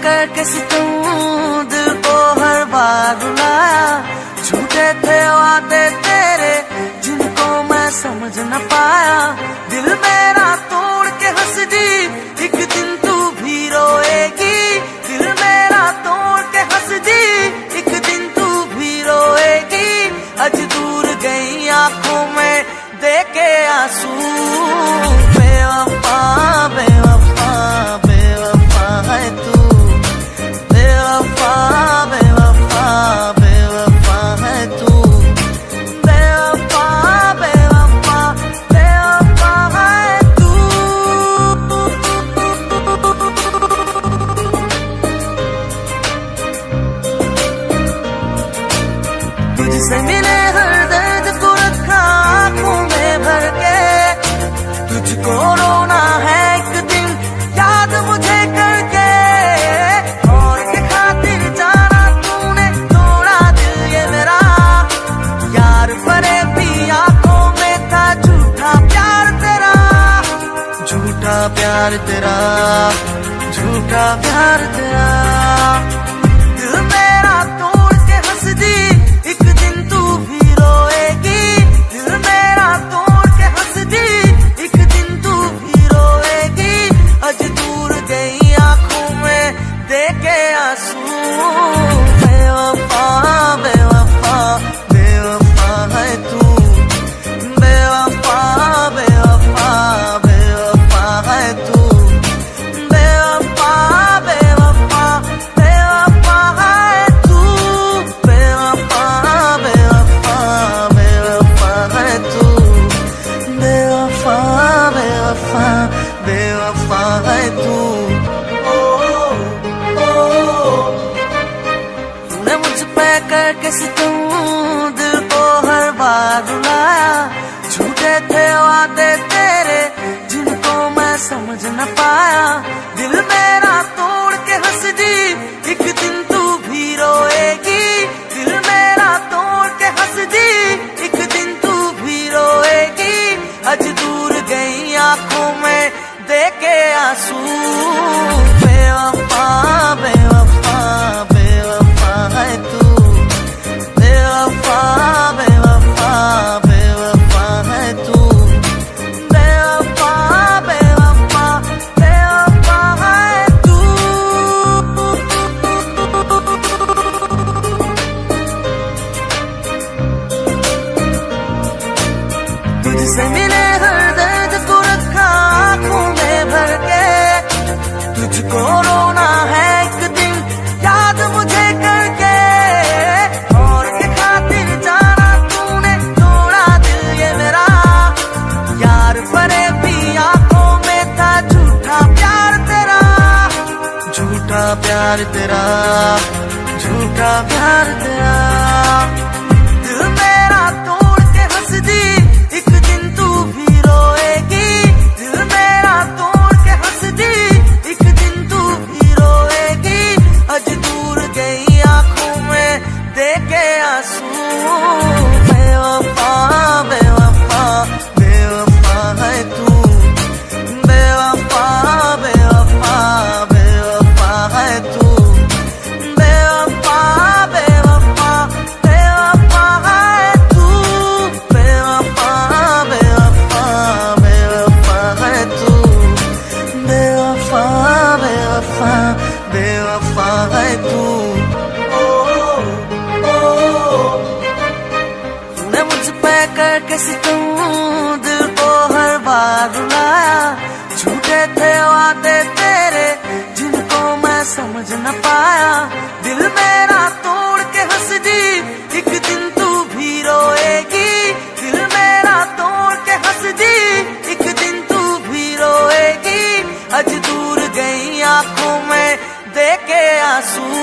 करके सितम दिल को हर बार रुलाया। झूठे थे वादे तेरे जिनको मैं समझ न पाया। दिल मेरा तोड़ के हंस दी, एक दिन तू भी रोएगी। दिल मेरा तोड़ के हंस दी, एक दिन तू भी रोएगी। आज दूर गई आंखों में देके आंसू। बेवफा बेवफा बेवफा है तू। बेवफा बेवफा बेवफा है तू। बेवफा बेवफा बेवफा है तू। तुझसे मिले हर दर्द को रखा आंखों में भर के। तुझको रोना है एक दिन याद मुझे करके। और के खातिर जाना तूने तोड़ा दिल ये मेरा। यार भरे भी आंखों में था झूठा प्यार तेरा। झूठा प्यार तेरा, झूठा प्यार तेरा। दिल मेरा तोड़ के हंस दी, एक दिन तू भी रोएगी। दिल मेरा तोड़ के हंस दी, एक दिन तू भी रोएगी। आज दूर गई आंखों में देके आंसू। बेवफा बेवफा बेवफा है तू। बेवफा बेवफा बेवफा है तू। बेवफा बेवफा बेवफा है तू। बेवफा बेवफा बेवफा है तू। बेवफा बेवफा बेवफा है तू। तूने मुझ पे करके सितम दिल को हर बार रुलाया। झूठे थे वादे तेरे जिनको मैं समझ न पाया। दिल मेरा तोड़ के हंस दी, एक दिन तू भी रोएगी। दिल मेरा तोड़ के हंस दी, एक दिन तू भी रोएगी। आज दूर गई आंखों में देके आंसू। बेवफा बेवफा बेवफा है तू। बेवफा बेवफा बेवफा है तू। बेवफा बेवफा बेवफा है तू। तुझसे मिले हर दर्द को रखा आंखों में भर के। तुझको रोना है एक दिन याद मुझे करके। और के खातिर जाना तूने तोड़ा दिल ये मेरा। यार भरे भी आंखों में था झूठा प्यार तेरा। झूठा प्यार तेरा, झूठा प्यार तेरा। दिल मेरा तोड़ के हंस दी, एक दिन तू भी रोएगी। दिल मेरा तोड़ के हंस दी, एक दिन तू भी रोएगी। आज दूर गई आंखों में देके आंसू। बेवफा बेवफा बेवफा है तू। बेवफा बेवफा बेवफा है तू। बेवफा बेवफा बेवफा है तू। बेवफा बेवफा बेवफा है तू। बेवफा बेवफा बेवफा है तू। तूने मुझ पे करके सितम दिल को हर बार रुलाया। झूठे थे वादे तेरे जिनको मैं समझ न पाया। दिल मेरा तोड़ के हंस दी, एक दिन तू भी रोएगी। दिल मेरा तोड़ के हंस दी, एक दिन तू भी रोएगी। आज दूर गई आंखों में देके आंसू।